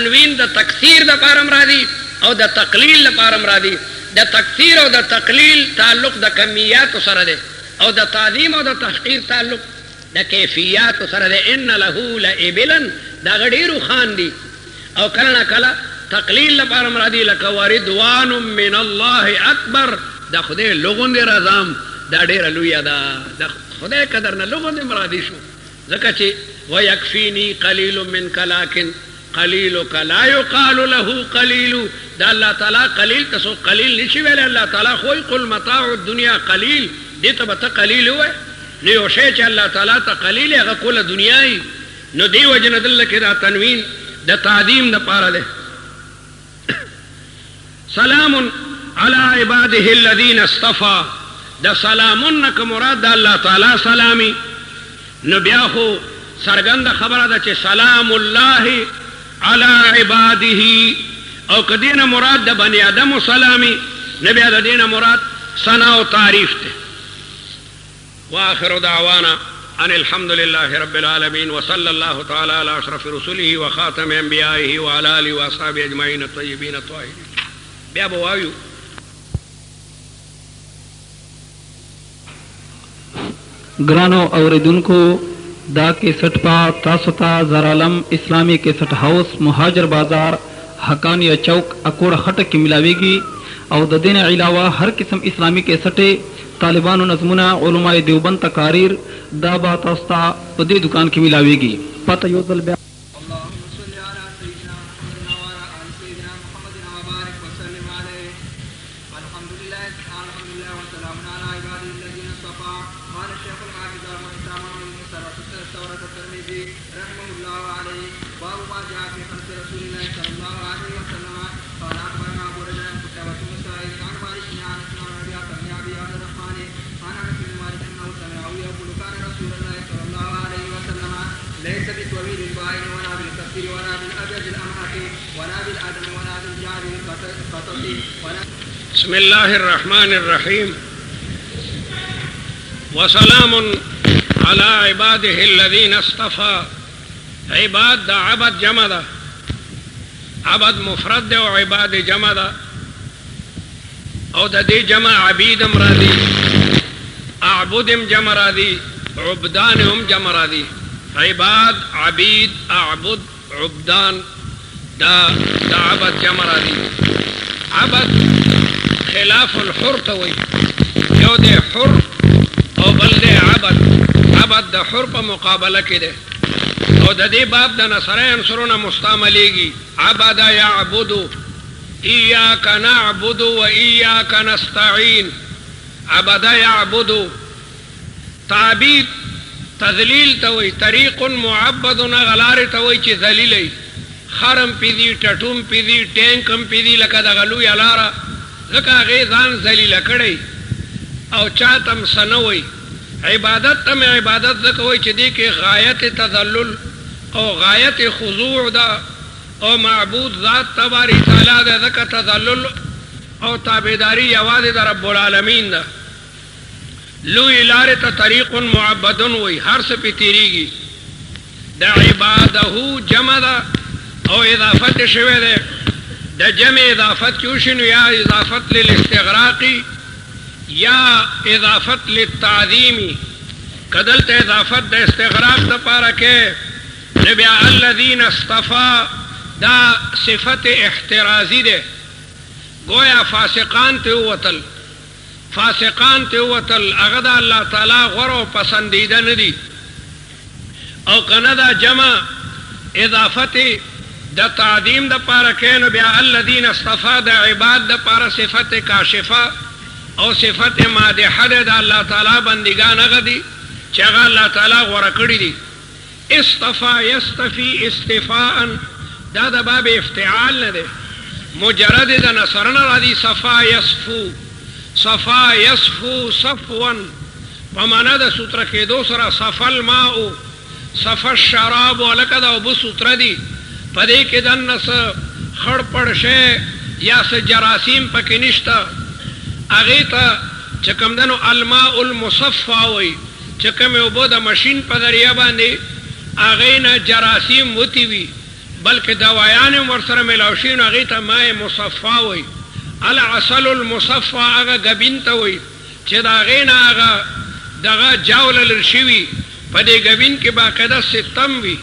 تنوین د تکثیر د پارم راځي او د تقلیل د پارم راځي. د تکثیر او د تقلیل تعلق د کمیات سره ده او د تعظیم او د تحقیر تعلق د کیفیات سره ده. ان له لابلا دا غډیرو خان دي. او کله نه کله تقلیل د پارم راځي لکه ورضوان من الله اکبر د خدای لغون دی رضام دا ډیره لوی ده. د خدای قدر نه لغون دی مرادي شو ځکه چې ويكفيني قليل منك لكن قليلك لا يقال له قليل. دا الله تعالی قلیل تاسو قلیل نشي ویل. الله تعالی خو قل متاع الدنيا قلیل دې ته به قلیل وای نو یو شی چې الله تعالی ته قلیل هغه کول دنیاي نو دی وجنه دل کې دا تنوین د تعظیم نه پاره ده. سلام على عباده الذين اصطفى دا سلامون نک مراد دا الله تعالی سلامي. نو بیا خو سرګند خبره ده چې سلام الله على عباده او کدینه مراد د بنی آدم سلامي نبی د دینه مراد ثنا او تعریف ته. واخر دعوانا ان الحمد لله رب العالمين وصلى الله تعالى على اشرف رسله وخاتم انبيائه وعلى اله واصحابه اجمعين الطيبين الطاهرين. بیا بوایو گرانو اوریدونکو دا کیسٹ پا تاسو ته زرالم اسلامی کیسٹ ہاؤس مہاجر بازار حقانیہ چوک اکوڑ خټک کې ملاویږي او د دین علاوه هر قسم اسلامی کیسټې طالبانو نظمونه علماء دیوبند تقاریر دا با تاسو ته په دې دکان کې ملاویږي. پته یو ځل بیا بسم الله الرحمن الرحيم. وسلام على عباده الذين اصطفى. عباد دا عبد جمع دا عبد مفرد دا وعباد جمع دا او دا دی جمع عبید امرادی اعبدم جمع رادی عبدانهم جمع رادی. عباد عبید اعبد عبدان دا عبد جمع رادی. عبد خلاف الحر توي یو دے حر او بل دے عبد. عبد دا حر په مقابله کې ده او د دې باب د نصره عنصرونه مستعمليږي. عبد يعبد اياك نعبد واياك نستعين. عبد يعبد تعبید تذلیل توي طریق معبد غلار توي چې ذلیلي خرم پیدي ټټوم پیدي ټینکم پیدي لکه د غلو یلاره ځکه هغې ځان ذلیله کړی او چاتم سنوي. عبادت تم عبادت ځکه وایي چې دې کې غایت تذلل او غایت خضوع ده او معبود ذات تبارک تعالی ده ځکه تذلل او تابعداري یوازې د رب العالمین ده. لوی لارې ته طریق معبدون وایي هر څه پې تېرېږي. د عباده جمع ده او اضافت شوی ده. د جمع اضافت کیوں شنو یا اضافت للاستغراقی یا اضافت للتعظیمی. کدلت اضافت د استغراق د پاره کې نبی الذین اصطفى دا صفت احترازی ده. گویا فاسقان ته وتل فاسقان ته وتل هغه د الله تعالی غوره او پسندیده نه دي او کنه دا جمع اضافت د تعظیم د پاره کې نو بیا الذین اصطفى د عباد د پاره صفت کاشفه او صفت مادحه د الله تعالی بندگان هغه دي چې هغه الله تعالی غوره کړی دي. اصطفى يصطفي استفاء دا د باب افتعال نه ده مجرد د نصرنا راځي. صفا يصفو صفا يصفو صفوا په معنا د سوتره کېدو سره صفا الماء صفا الشراب ولکه دا اوبه سوتره دي په دې کې دننه څه خړ پړ شی یا څه جراثیم پکې نشته. هغې ته چې کوم دنو الماء المصفا وایي چې کومې اوبه د مشین په ذریعه باندې هغې نه جراثیم وتي وي بلکې دوايان ورسره ملاو شي نو هغې ته ماء مصفا وایي. العسل المصفا هغه ګبین ته وایي چې د هغې نه هغه دغه جاولل شوي په دې ګبین کې باقاعده ستم وي.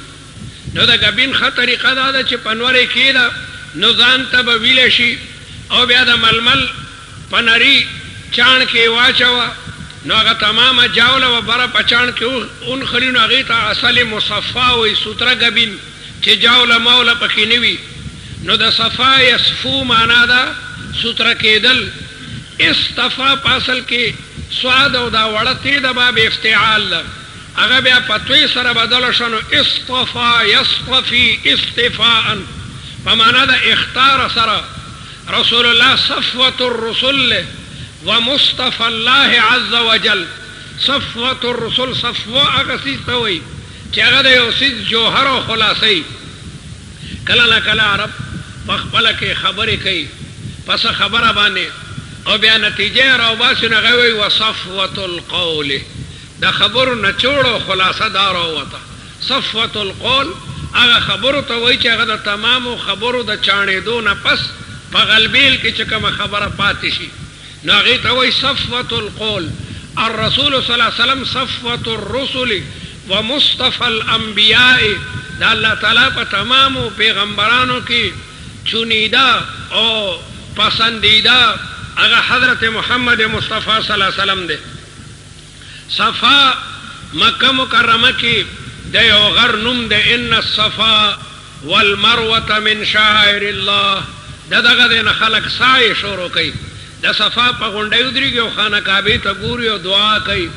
نو د ګبین ښه طریقه دا ده چې په نورې کېږده نو ځان ته به ویلی شي او بیا د ململ په نري چاڼ کې واچوه نو هغه تمامه جاوله و بره په چاڼ کې ونښلي نو هغې ته عسل مصفا وایي سوتره ګبین چې جاوله موله پکې نه وي. نو د صفا یصفو معنا ده سوتره کېدل. اصطفا په اصل کې سواد او دا وړه تی د باب افتعال ده هغه بیا په توی سره بدله شو نو اصطفا یصطفي استفاء په معنا د اختار سره. رسول الله صفوة الرسل ومصطفى الله عز وجل. صفوة الرسل صفوه هغه څیز ته وایي چې هغه د یو څیز جوهر او خلاصه. کله نه کله عرب په خپله کې خبرې کوي پس خبره باندې او بیا نتیجه راوباسي نو هغه وایي وصفوة القول د خبرو نچوړ او خلاصه دا راووته. صفوة القول هغه خبرو ته وایي چې هغه د تمامو خبرو د چاڼېدو نه پس په غلبیل کې چې کومه خبره پاتې شي نو هغې ته وایي صفوة القول. الرسول صلی الله علیه وسلم صفوة الرسل ومصطفى الانبیاء د الله تعالی په تمامو پیغمبرانو کې چونیده او پسندیده هغه حضرت محمد مصطفی صلی الله علیه وسلم دی. صفا مکه مکرمه کې د یو غر نوم دی. ان الصفا والمروه من شعائر الله. دغه دی نه خلک سعی شروع کوي د صفا په غونډۍ ودرېږي او خانه کعبې ته ګوري او دعا کوي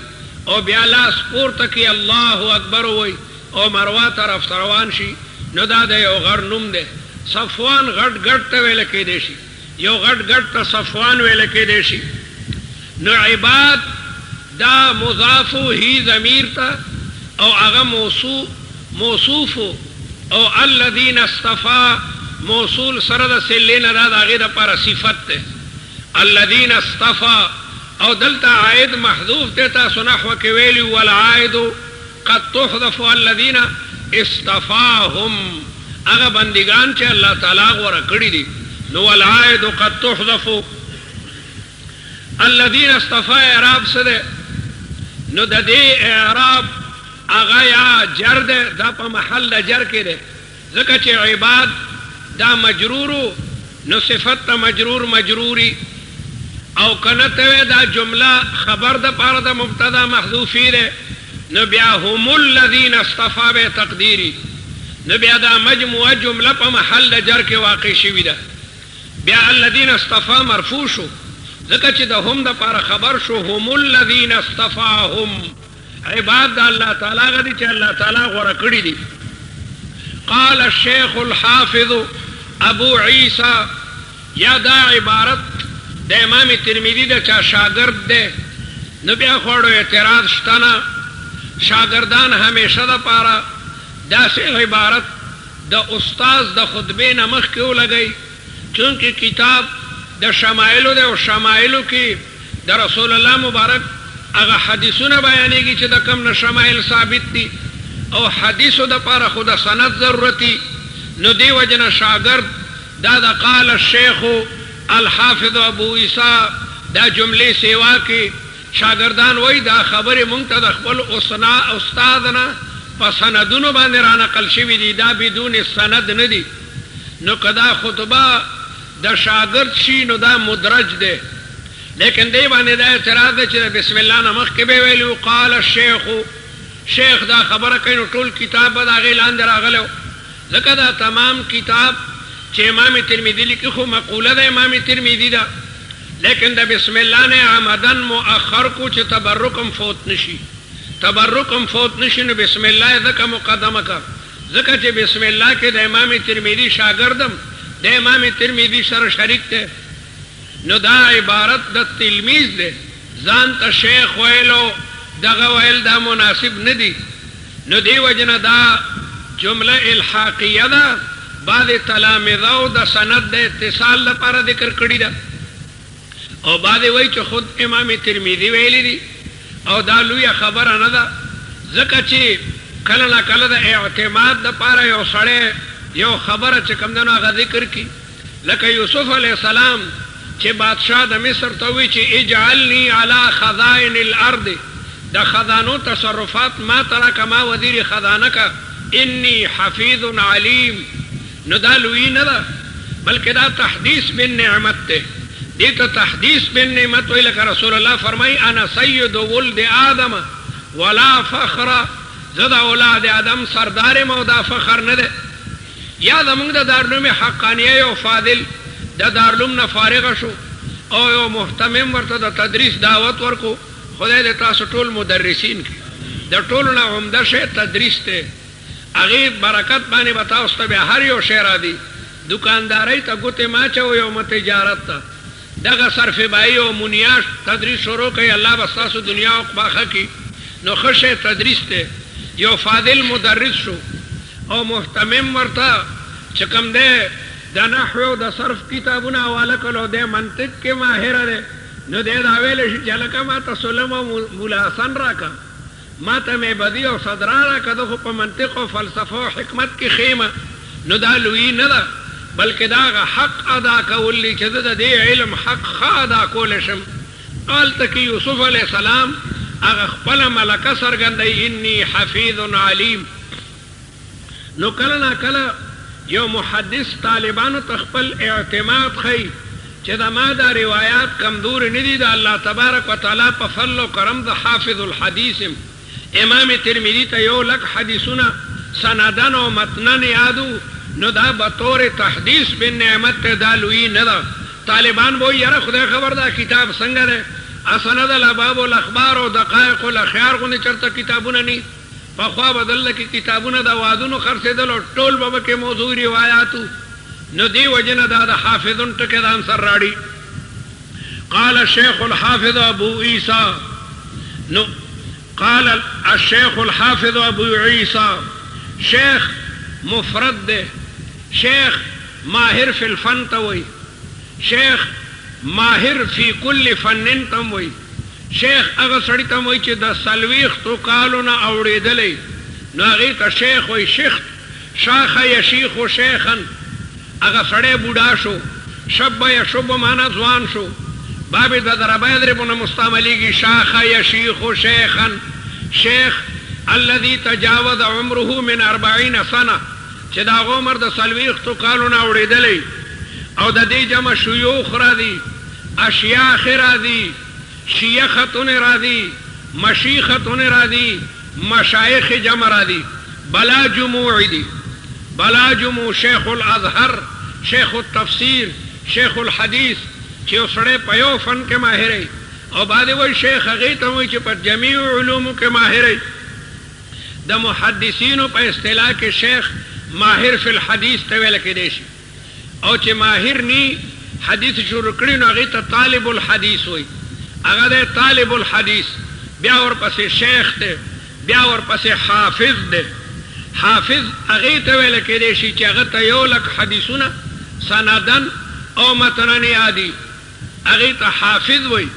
او بیا لاس پورته کړي الله اکبر وایي او مروه طرف ته روان شي نو دا د یو غر نوم دی. صفوان غټ غټ ته ویل کېدی شي یو غټ غټ ته صفوان ویل کېدی شي. نو عباد دا مضافو هی ضمیر ته او هغه موصوفو او الذین اصطفا موصول سره د سلې نه دا د هغې دپاره صفت دی. الذین اصطفا او دلته عائد محذوف دی. تاسو نحوه کې ویلي والعائد قد تحذف الذین اصطفاهم هغه بندگان چې الله تعالی غوره کړي دي نو والعائد قد تحذف. الذین اصطفا اعراب څه دی نو د دې اعراب هغه یا جر دی دا په محل د جر کې دی ځکه چې عباد دا مجرورو نو صفت ته مجرور مجروری او کنه ته دا جمله خبر د پاره د مبتدا محذوفی دی نو بیا هم الذین اصطفا به تقدیری نو بیا دا مجموعه جمله په محل د جر کې واقع شوې ده. بیا الذین اصطفا مرفوع شو ځکه چې د هم د پاره خبر شو هم الذین اصطفاهم عباد الله تعالی غدي چې الله تعالی غوړه کړی دي. قال الشيخ الحافظ ابو عیسی یا دا عبارت د امام ترمذی د چا شاگرد ده نو بیا خوړو اعتراض شتنه شاگردان همیشه د پاره داسې عبارت د استاد د خطبه نه مخکې ولګي چونکه کتاب د شمائلو ده او شمائلو کې د رسول الله مبارک هغه حدیثونه بیانېږي چې د کوم نه شمائل ثابت دي او حدیثو د پاره خود سند ضرورتي نو دی وجنه شاگرد دا د قال الشیخ الحافظ ابو عیسی دا جملې سیوا کې شاگردان وای دا خبره مونږ ته د خپل استاد نه په سندونو باندې را نقل شوی دي دا بدون سند نه دي نو کدا خطبه د شاگرد شي نو دا مدرج ده لیکن دی باندې دا اعتراض ده چې بسم الله نه مخکې به ویلو قال الشیخ شیخ دا خبره کوي نو ټول کتاب به د هغې لاندې راغلی ځکه دا تمام کتاب چې امام ترمذي لیکي خو مقوله د امام ترمذي ده لیکن د بسم الله نه عمدن مؤخر کو چې تبرکم فوت نشي تبرکم فوت نشي نو بسم الله ځکه مقدمه کا ځکه چې بسم الله کې د امام ترمذي شاګردم د امام ترمذي سره شریک ده نو دا عبارت د تلمیذ ده ځان ته شیخ ویلو دغه ویل دا مناسب نه دي نو دی وجنه دا جمله الحاقیه ده بعد تلامذه او د سند د اتصال لپاره ذکر کړی ده او بعد وی چې خود امام ترمذی ویلی دي او دا لوی خبره نه ده ځکه چې کله نه کله د اعتماد لپاره یو سړی یو خبره چې کوم دنو هغه ذکر کی لکه یوسف علیہ السلام چې بادشاہ د مصر ته وی چې اجعلنی علی خزائن الارض د خزانو تصرفات ما ترا کما وزیر خزانه کا انی حفیظ علیم. نو دا لوی نه ده بلکې دا تحدیث بالنعمت ده. دې ته تحدیث بالنعمت وی لکه رسول الله فرمای انا سید ولد آدم ولا فخر. زدا اولاد آدم سردار مو دا فخر نه ده. یا زمونږ د دارالعلوم حقانیه یو فاضل د دارالعلوم نه فارغ شو او یو محتمم ورته د تدریس دعوت ورکو. خدای دې تاسو ټول مدرسین کې د ټولو نه عمده شی تدریس ته هغې برکت باندې به تاسو ته بیا هر یو شی راځي. دکاندارۍ ته ګوتې ما چوئ او م تجارت ته دغه صرف بایی او منیاش تدریس شروع کوي. الله به ستاسو دنیا عقبه ښه کړي. نو ښه شی تدریس ته یو فاضل مدرس شو او محتمم ورته چې کوم دی د نحو او د صرف کتابونه حواله کړو دی منطق کې ماهره دی. نو دی دا ویلی شي چې هلکه ما ته سلم او مولا حسن راکه ما ته معبدي او صدرا راکه زه خو په منطق او فلسفه او حکمت کې ښیمه. نو دا لویي نه ده بلکې دا هغه حق ادا کول دي چې زه د دې علم حق ښه ادا کولی شم. هلته کې یوسف علیه السلام هغه خپله ملکه څرګندوي انی حفیظ علیم. نو کله نا کله یو محدث طالبانو ته خپل اعتماد ښیي چې د ما دا روایات کمزور نه دي. د الله تبارک وتعالی په فضل و کرم د حافظ الحدیث امام ترمذی ته 100,000 حدیثونه سندن او متنن یادو. نو دا بطور تحدیث بالنعمت دا لوی نه ده. طالبان به یاره خدای خبر دا کتاب څنګه ده اسند الابواب والاخبار او دقایق الاخیار غونې چرته کتابونه ني. پخوا بدل کې کتابونه د وادونو خرڅېدل او ټول به کې موضوع روایاتو. نو دی وجنه دا د حافظون ټکي د انصر راړي. قال الشيخ الحافظ ابو عيسى نو قال الشيخ الحافظ ابو عيسى شيخ مفرد ده. شيخ ماهر في الفن توي شيخ ماهر في كل فن تموي شیخ هغه سړی ته وایي چې د څلوېښتو کالونه اورېدلی نو هغې ته شیخ وایي. شیخ شاخه یشیخو شیخن هغه سړی بوډا شو. شب یشب معنا ځوان شو. باب د ضربه یضرب نه مستعملیږي. شاخه یشیخو شیخن شیخ الذي تجاوز عمره من 40 سنه چې د هغه عمر د څلوېښتو کالونه اورېدلی او د دې جمع شیوخ راځي اشیاخ راځي شیختون راضی مشیختون راضی مشایخ جمع راضی بلا جموع دی. بلا جموع شیخ الازهر شیخ التفسیر شیخ الحدیث چې سړی په یو فن کې ماهر او بعد وای شیخ هغه ته وای چې په جمیع علوم کې ماهر. د محدثینو په اصطلاح کې شیخ ماهر فی الحدیث ته ویل کېدی شي او چې ماهر نی حدیث شروع کړي نو هغه ته طالب الحدیث وای. هغه د طالب الحدیث بیا ورپسې شیخ دی بیا ورپسې حافظ دی. حافظ هغې ته ویل کېدی شي چې هغه ته 100,000 حدیثونه سندن او متنن یادي هغې ته حافظ وایي.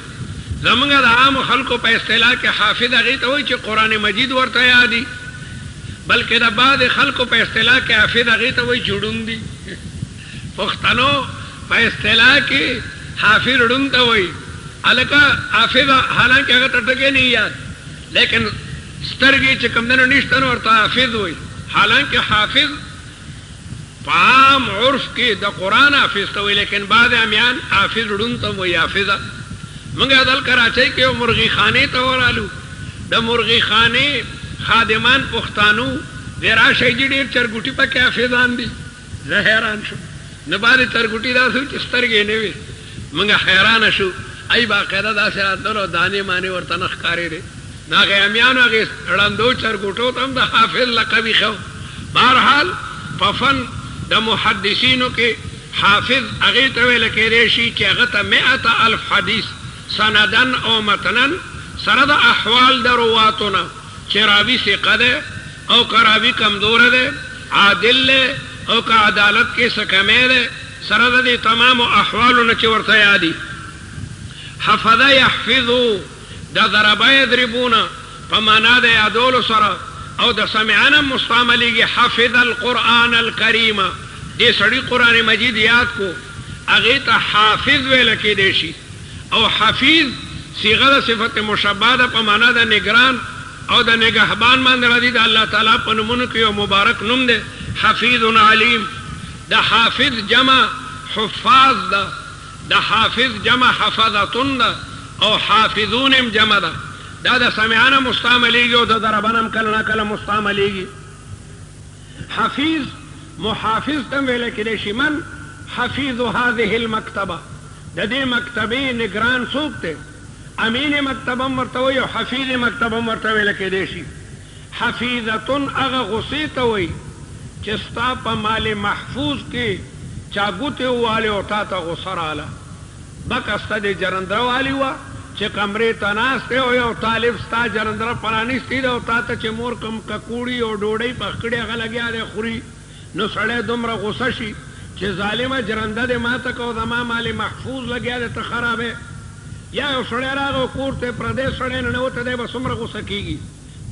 زمونږ د عامو خلکو په اصطلاح کې حافظ هغې ته وایي چې قرآن مجید ورته یادي بلکې د بعض خلکو په اصطلاح کې حافظ هغې ته وایي جوړون دي. پښتنو په اصطلاح کې حافظ ړوند ته وایي. الکه حافظ حالانکه هغه ته ټکي نه یاد لیکن سترګې چې کوم دنو نشته نو ورته حافظ وایي. حالانکه حافظ په عام عرف کې د قرآن حافظ ته وایي لیکن بعض امیان حافظ ړوند ته وایي حافظه. موږ دل کراچۍ کې یو مرغي خانې ته ورالو. د مرغي خانې خادمان پښتانو وی راشئ چې ډېر چرګوټي پکې حافظان دي. زه حیران شوم. نه بعضې چرګوټي داسې وو چې سترګې نه وې. موږ حیرانه شو. ای باقاعده داسې راتللو دانې مانې ورته نه ښکارېدې. نو هغې امیانو هغې ړندو چرګوټو ته هم د حافظ لقب ایښی. بهرحال په فن د محدثینو کې حافظ هغې ته ویل کېدی شي چې هغه ته 100,000 حدیث سندن او متنن سره د احوال د رواتونه چې راوي ثقه دی او که راوي کمزوره دی عادل دی او که عدالت کې څه کمی دی سره د دې تمامو احوالو نه چې ورته یادي. حفظه یحفظو د ضربه یضربونه په معنا د یادولو سره او د سمعنا مستعملیږي حافظ القرآن الکریم دې سړی قرآن مجید یاد کو هغه ته حافظ ویل کېدی شي او حفیظ صيغه د صفت مشبهه ده په معنا د نگران او د نگهبان باندې راځي د الله تعالی په نومونو کې یو مبارک نوم ده حفیظ علیم د حافظ جمع حفاظ ده د حافظ جمع حفظتون ده او حافظون جمع ده دا د سمعنا مستعملیږي او د ضربنا کله کله مستعملیږي حفیظ محافظ تم ویل کېدی شي من حفیظ هذه المکتبه د دې مکتبې نگران څوک دی امین مکتبه ورته وي او حفیظ مکتبه ورته ویل کېدی شي حفیظتون هغه غصې ته وایي چې ستا په مال محفوظ کې چا ګوتې ووالې او تا ته غصه راغله بکه ستا د جرندره والي وه چې کمرې ته ناست دی او یو طالب ستا جرندره پرانیستې ده او تا ته چې مور کم ککوړي او ډوډۍ پخ کړې هغه لګیا دی خوري نو سړی دومره غصه شي چې ظالمه جرنده دې ما ته کو زما مال محفوظ لګیا دی ته خرابې یا یو سړی راغی کور ته پردی سړی ننوته دی به څومره غصه کېږي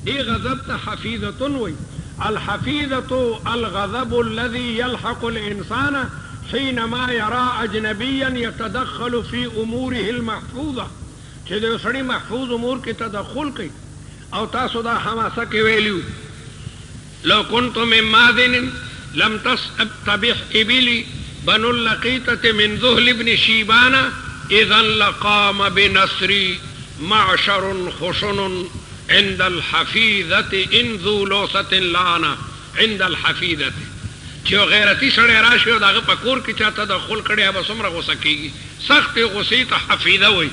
دې غضب ته حفیظتون وایي الحفیظة الغضب الذي يلحق الإنسان حينما يرى أجنبيا يتدخل في أموره المحفوظة چې د سړي محفوظ امور کې تدخل کوي او تاسو دا حماسه کې ویلو لو كنت من ماذن لم تستبح إبلي بنو اللقيطة من ذهل بن شيبان إذا لقام بنصري معشر خشن عند الحفيظة إن ذو لوسة لعنة عند الحفيظة چې غیرتی سړی راشي او دغه په کور کې چا تدخل کړی به څومره غوسه کېږي سختې غوسې ته حفیظه وایي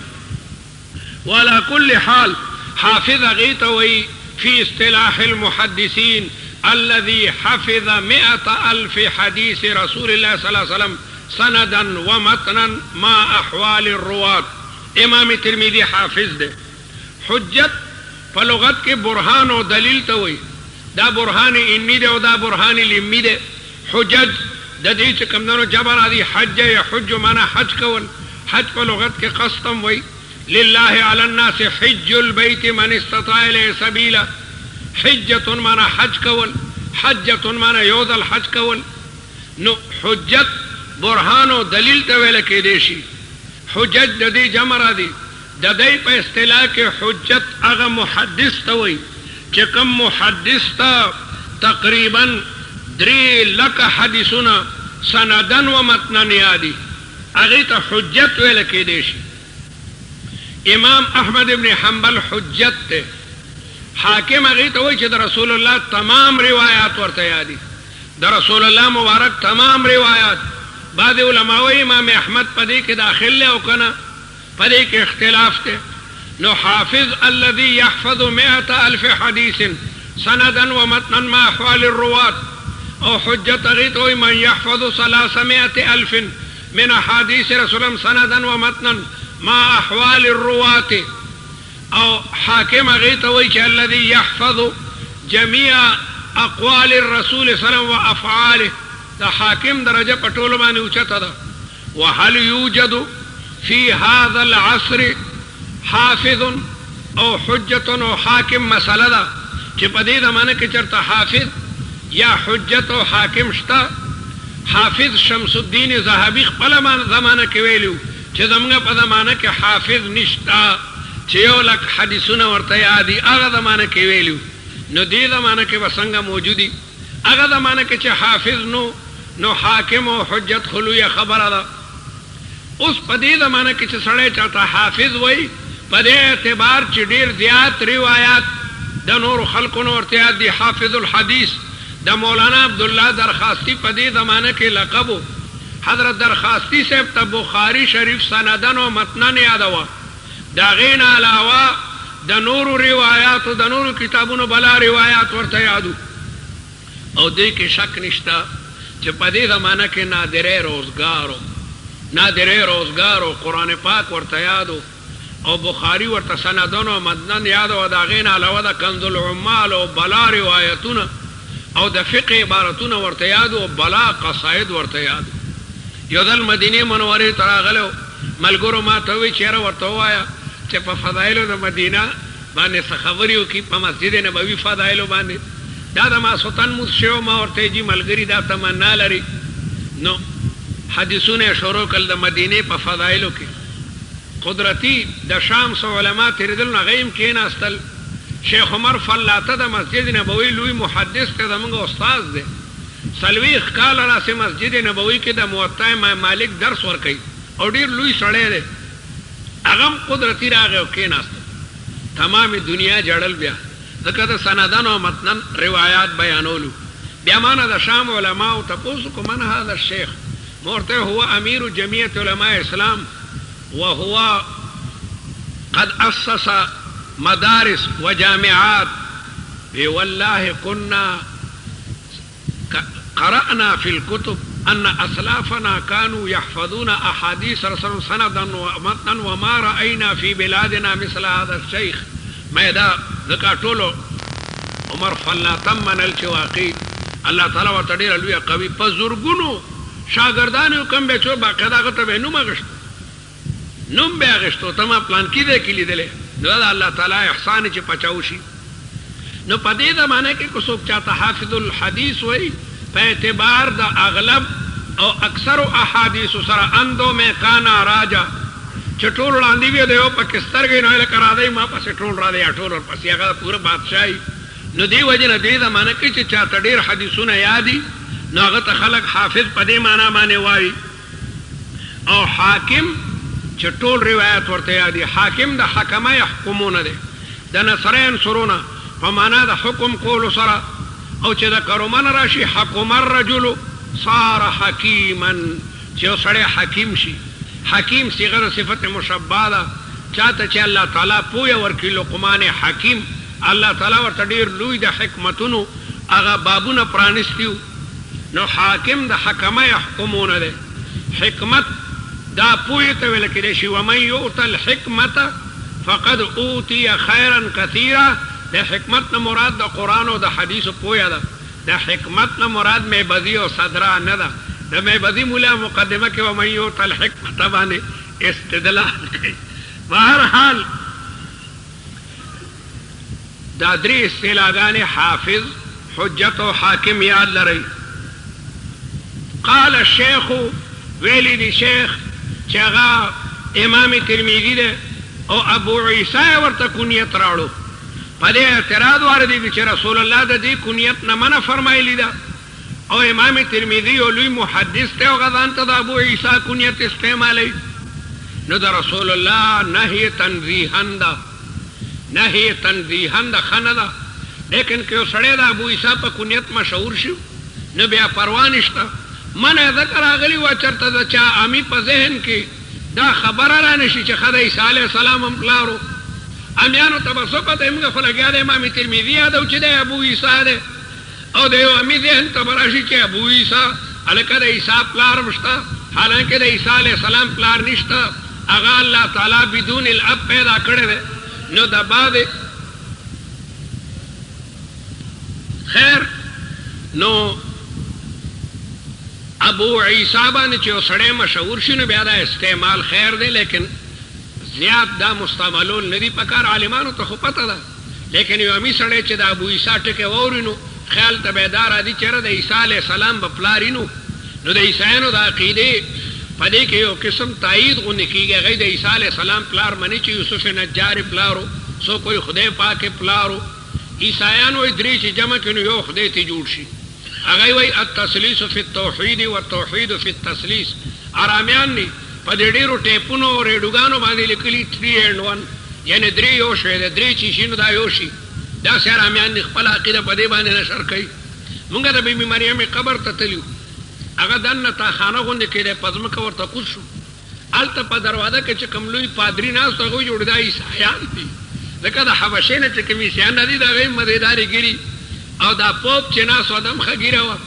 وعلى كل حال حافظ هغې ته وایي في اصطلاح المحدثين الذي حفظ 100,000 حديث رسول الله صلى الله عليه وسلم سندا ومتنا مع أحوال الرواة امام ترمذي حافظ ده حجت په لغت کې برهان او دلیل ته وایي دا برهان انی ده او دا برهان لمی ده حجج د دې چې کومانو جبر راځي حج يحج معنا حج کول حج په لغت کې قصدم وایي لله على الناس حج البيت من استطاع اليه سبيلا حجة معنا حج کول حجة معنا یوزل حج کول نو حجت برهان او دلیل ته ویل کېدی شي حجج د دې جمع راځي د دې په اصطلاح کې حجت هغه محدث ته وایي چې کوم محدث ته تقریبا 3 لک حدیثونه سندن و متنن یادي هغه ته حجت ویل کېدی شي امام احمد ابن حنبل حجت ته حاکم هغه ته وایي چې د رسول الله تمام روایات ورته یادي د رسول الله مبارک تمام روایات بعض علماء وایي امام احمد پدې کې داخل له او کنه پدې کې اختلاف ته نو حافظ الذي يحفظ 100,000 حديث سندا ومتنا مع احوال الرواة او حجت هغه ته وایي من يحفظ 300,000 من احاديث رسول الله سندا ومتنا مع احوال الرواة او حاکم هغه ته وایي چې الذي يحفظ جميع اقوال الرسول صلى الله عليه وسلم وافعاله دا حاکم درجه په ټولو باندې اوچته ده وهل يوجد في هذا العصر حافظ او حجة او حاکم مسأله ده چې په دې زمانه کې چرته حافظ یا حجت او حاکم شته حافظ شمس الدین ذهبی خپل زمانه کې ویلو چې زموږ په زمانه کې حافظ نشته چې یو لک حدیثونه ورته یادي هغه زمانه کې ویلو نو دې زمانه کې وسنګ موجودي هغه زمانه کې چې حافظ نو حاکم او حجت خلوی خبره ده اوس په دې زمانه کې چې سړی چاته حافظ وای په دې اعتبار چې ډیر زیات روایت د نور خلقونو ورته یادي حافظ الحدیث د مولانا عبدالله درخاستی په دې زمانه کې لقب حضرت درخاستی صاحب ته بخاری شریف سندن او متنن یادوا دا غین علاوه د نور روایت او د نور کتابونو بلا روایت ورته یادو او دې کې شک نشته چې په دې زمانه کې نادره روزګارو قرآن پاک ورته یادو او بخاری ورته سندن او متنن یادو دا غین علاوه د کنز العمال او بلا روایتونه او د فقه عبارتونه ورته یادو او بلا قصائد ورته یادو یو دل مدینه منوره ته راغلو ملګرو ما ته وی چیرې ورته وایا چې په فضایلو د مدینه باندې څه خبرې وکړي په مسجد نبوي فضایلو باندې دا د ماسوتن مونځ شو، ما ورته جي ملګري دا تمنا لري. نو حدیثونه شروع کړل د مدینه په فضایلو کې. قدرتی د شام سو علما تیرېدل نه غیم کېناستل. شیخ عمر فلاته د مسجد نبوي لوی محدث ته زموږ استاد دی. 40 کال راسه مسجد نبوي کې د موطا امام مالک درس ورکوي او ډیر لوی سړی دی. هغه قدرتی راغی او کېناستل. تمام دنیا جړل بیا ځکه د سندن او متن روایات بیانولو. بیا مانا د شام علما او تاسو کو من هذا الشيخ مرته هو امیر جمعیت علماء اسلام وهو قد اسس مدارس وجامعات. والله كنا قرأنا في الكتب أن أسلافنا كانوا يحفظون أحاديث رسول سندا ومتنا وما رأينا في بلادنا مثل هذا الشيخ. ما دا ذکا ټولو عمر فلاتم منل چې واقعي الله تعالی ورته ډېره لویه قوي په زرګونو شاګردانو کم به چو باقاعده هغه ته به نوم اخېستو، نوم به اخېستو ته ما پلان کې دی کې لیدلی. نو دا الله تعالی احسان چې پچاو شي. نو په دې زمانه کې که څوک چاته حافظ الحدیث وایي په اعتبار د اغلب او اکثر احادیث سره اندو میں کانا راجا چې ټول وړاندې وي د یو پکې سترګې نه لکه راځي ما پسې ټول راځي یا ټول ورپسې هغه پوره بادشاهي. نو دې وجې نه دې زمانه کې چې چاته ډېر حدیثونه یادي نو هغه ته خلک حافظ په دې معنا باندې وایي. او حاکم چې ټول روایت ورته یادي. حاکم د حکمه یحکمونه دی، د نصرین سرونه په معنا د حکم کولو سره. او چې د کرومن راشي حکم الرجل صار حکیما چې یو سړی حکیم شي. حکیم صيغه د صفت مشبعه ده. چاته چې الله تعالی پوهه ورکړي لقمان حکیم الله تعالی ورته ډېر لوی د حکمتونو هغه بابونه پرانستیو. نو حاکم د حکمه یحکمونه ده. حکمت دا پوهه ته ویل کېدی شي. ومن یؤت الحکمة فقد اوتی خیرا کثیرا. د حکمت نه مراد د قرآن او د حدیثو پوهه ده. د حکمت نه مراد میبذي او صدرا نه ده. د میبذي مولا مقدمه کې ومن یؤت الحکمة باندې استدلال کوي. بهر حال دا درې اصطلاحګانې حافظ، حجت او حاکم یاد لرئ. قال الشیخ ویلی دی شیخ چې هغه امام ترمذی دی او ابو عیسی ورته کنیت راوړو. په دې اعتراض واردی چې رسول الله د دې کنیت نه منع فرمایلی ده او امام ترمذی او لوی محدث ته هغه ځان ته د ابو عیسی کنیت استعمالی. نو د رسول الله نهی تنزیها ده، نهی تنزیها ده ښه ده. لیکن که یو سړی د ابو عیسی په کنیت مشهور شو نو بیا پروا نشته. منع ذکر راغلی و چرته د چا عامي په ذهن کې دا خبره را نشي چې ښه د عیسی علیه السلام هم پلارو. امیانو ته به څه پته موږ خو لګیا د امام ترمذي یادو چې دی ابو عیسی دی او د یو عامي ذهن ته به راشي چې ابو عیسی هلکه د عیسی پلار هم شته، حالانکه د عیسی علیه السلام پلار نشته. هغه الله تعالی بدون الاب پیدا کړی دی. نو د بعد خیر نو ابو عیسی باندې چې یو سړی مشهور شي نو بیا دا استعمال خیر دی، لیکن زیاد دا مستعملول نه دي پکار. عالمانو ته خو پته ده، لیکن یو امي سړی چې د ابو عیسی ټکې واوري نو خیال ته بیدار راځي چېرې د عیسی علیه السلام به پلار نو د عیسیانو د عقیدې په دې کې یو قسم تایید غوندې کېږي. هغوی د عیسی علیه السلام پلار مني چې یوسف نجار پلارو، څوک وایي خدای پاک پلارو. عیسیان وایي درې چې جمع کړي نو یو خدای ته جوړ شي. هغوی وایي التثلیث فی التوحید والتوحید فی التثلیث. ارامیان دي په دې ډېرو ټیپونو او ریډوګانو باندې لیکلي 3 and 1 یعنې درې یو شی دی، درې چې شي نو دا یو شي. داسې ارامیان دي خپله عقیده په دې باندې نشر کوي. مونږ د بیبي مریم قبر ته تللو، هغه دننه تاخانه غوندې کېدی، په ځمکه ورته کوز شو. هلته په دروازه کې چې کوم لوی پادري ناست هغوی جوړ دا عیسایان دي. ځکه د حبشې نه چې کوم عیسیان دي د هغوی مزېدارې ګیري او دا پوپ چې ناست و دم ښه ګیره وه.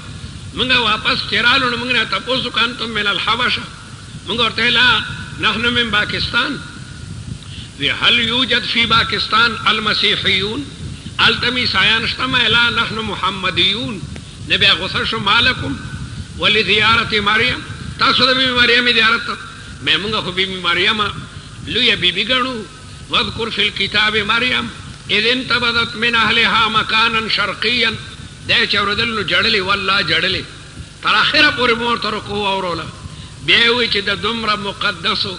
مونږ واپس چې رالو نو مونږ نه تپوس وکړه انتم من الحبشه. مونږ ورته لا نحن من پاکستان. هل یوجد فی پاکستان المسیحیون؟ هلته مې عیسایان شته؟ ما لا نحن محمدیون. نه بیا غوسه شو مالکم ولزیارت مریم، تاسو د بیبي مریم زیارت ته. مې مونږ خو بیبي مریم لویه بیبي ګڼو. واذکر فی الکتاب مریم اذ انتبذت من اهلها مکانا شرقیا. دی چې اورېدل نو جړلې والله جړلې تر اخره پورې مور ته رکوع اوروله بیا یې وویل چې د دومره مقدسو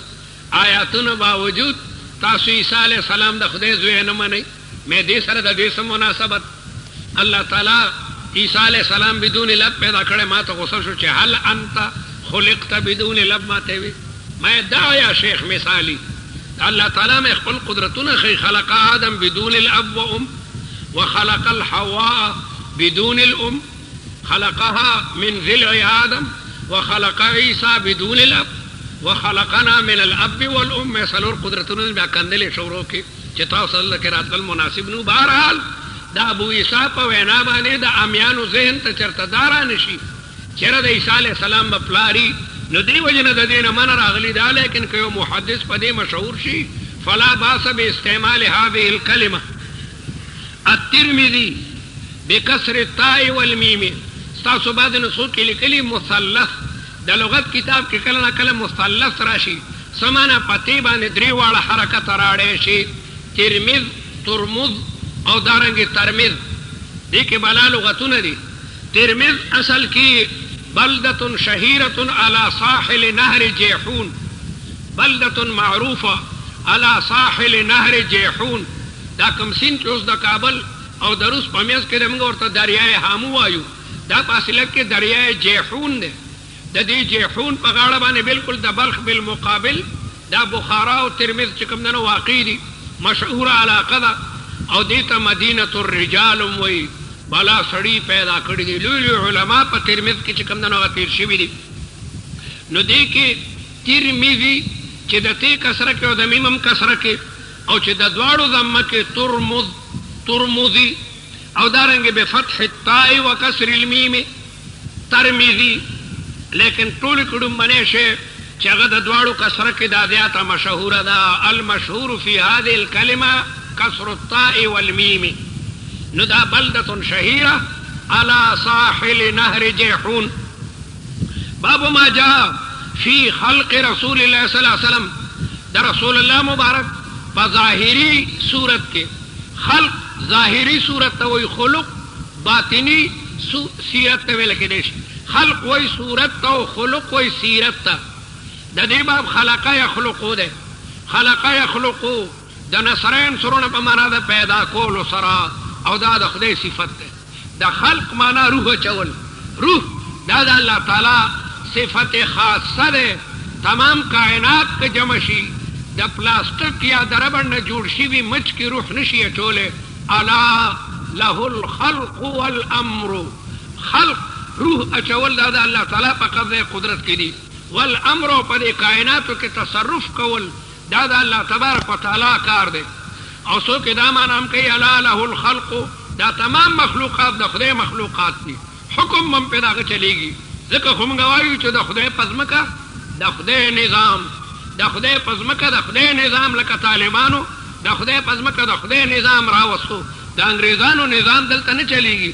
آیاتونو باوجود تاسو عیسی علیه السلام د خدای زوی نه منئ مې دې سره د دې څه مناسبت الله تعالی عیسی علیه السلام بدون لب پیدا کړی ما ته غوسه شو چې هل انت خلقت بدون لب ما ته وی ما دا یا شیخ مثالی الله تعالی مې خپل قدرتونه خی خلق آدم بدون الاب وام وخلق الحواء بدون الام خلقها من ضلع آدم وخلق عیسی بدون الاب وخلقنا من الاب والام سلور قدرتونه بیا کندلې شورو کې چې تاسو الله کې راتل مناسب نو بهرحال دا ابو عیسی په وینا باندې د امیانو ذهن ته چرته دارا نشي چیرې د عیسی علیه السلام په پلاری نو دی وجنه د دینه من راغلی دا لیکن که یو محدث په دې مشهور شي فلا باس باستعمال هذه الكلمه الترمذي بكسر التاء والميم تاسو بعد نسو کې لیکلي مثلث د لغت کتاب کې کله نه کله مثلث راشي سمانه پتی باندې درې واړه حرکت راړې شي ترمذ ترمذ او دارنګ ترمذ دې کې بلا لغتونه دي ترمذ اصل کې بلدة شهيرة على ساحل نهر جيحون بلدة معروفة على ساحل نهر جيحون دا کوم سین چې اوس د کابل او د روس په میز کې موږ ورته دریای هامو وایو دا په اصل کې دریای جیحون دی د دې جیحون په غاړه باندې بالکل د بلخ بالمقابل دا بخارا او ترمذ چې کوم نه واقع دي مشهوره علاقه ده او دې ته مدینه الرجال وایي بالا سړی پیدا کړی دي لوی علما په ترمذ کې چې کوم نه تیر شوي دي نو دې کې ترمذی چې د تی کسره کې او د میمم کسره کې او چې د دواړو ضمه کې ترمذ ترمذی او دارنګ بفتح التاء وكسر الميم ترمذی لیکن ټول کډم باندې شي چې هغه د دواړو کسره کې د زیاته مشهوره ده المشهور في هذه الكلمه كسر التاء والميم نو دا بلدة شهيرة على ساحل نهر جيحون باب ما جاء في خلق رسول الله صلى الله عليه وسلم دا رسول الله مبارک په ظاهري صورت کې خلق ظاهری صورت ته وی خلق باطنی سیرت ته ویل کېدی شي خلق وی صورت ته او خلق وی سیرت ته د دې باب خلق یخلقو ده خلق یخلقو د نصرین سرونه په معنا ده پیدا کول سره او دا د خدای صفت ده د خلق معنا روح چول روح دا د الله تعالی صفت خاصه ده تمام کائنات کې جمع شي د پلاستیک یا د ربړ نه جوړ شوي مچ کې روح نشي اچولی الا له الخلق والامر خلق روح اچول دا الله تعالی په قبضه قدرت کې دي والامر په دې کائناتو کې تصرف کول دا الله تبارک وتعالى کار دی او څوک دا معنا هم کوي الا له الخلق دا تمام مخلوقات د خدای مخلوقات دي حکم هم پیدا چلیږي ځکه هم غواړي چې د خدای پزمکه د خدای نظام د خدای پزمکه د خدای نظام لکه طالبانو د خدای پزمکه د خدای نظام راوستو د انګریزانو نظام دلته نه چلیږي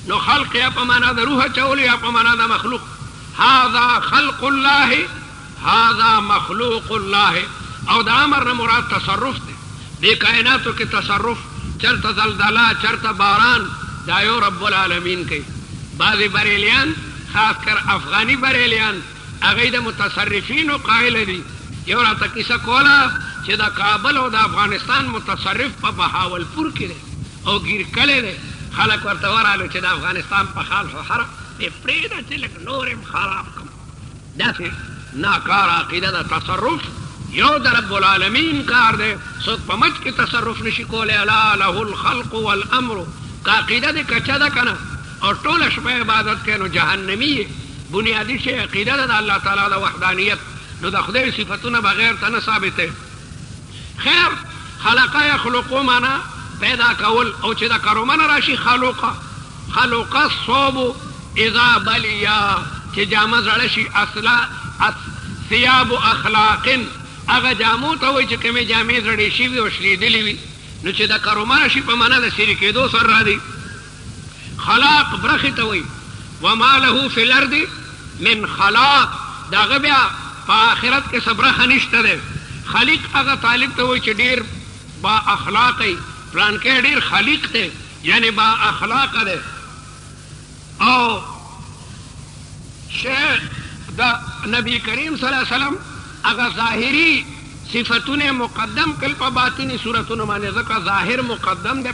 نو خلق یا په معنا د روح چول یا په معنا د مخلوق هذا خلق الله هذا مخلوق الله او د امر نه مراد تصرف دی د کائناتو کې تصرف چرته زلزلہ چرته باران دا یو رب العالمین کوي بعضی بریلیان خاص کر افغانی بریلیان هغه د متصرفینو قائل دي یو راته کیسه کوله چې د کابل او د افغانستان متصرف په بهاولپور کې دی او ګیر کلی دی خلک ورته ورغلو چې د افغانستان په حال خره یې پرېږده چې لږ نور یې خراب کړم داسې ناکاره عقیده د تصرف یو د رب العالمین کار دی څوک په مچ کې تصرف نشي کولی الا له الخلق والامر که عقیده دې کچه ده که نه او ټوله شپه عبادت کوي نو جهنمي بنیادي شی عقیده ده د الله تعالی د وحدانیت نو د خدای صفتونه بغیر ته نه ثابته خیر خلقه یخلقو معنا پیدا کول او چې د کرومنه راشي خلقه خلقه صوب اذا بلیا چې جامه زړه شي اصلا ثياب اخلاق هغه جامو ته وایي چې کومې جامې زړې شوي او شلیدلې وي نو چې د کرومنه شي په معنا د سیرې کېدو سره راځي خلاق برخې ته وایي وما له فی الارض من خلاق داغه بیا په آخرت کې صبرخه نشته دی خلیق هغه طالب ته وایي چې ډېر با اخلاقی پلان کې ډېر خلیق دی یعنی با اخلاق ده او شیخ دا نبی کریم صلی اللہ علیہ وسلم اگر ظاہری صفتوں مقدم کل پا باطنی صورتوں مانے ذکر ظاہر مقدم دے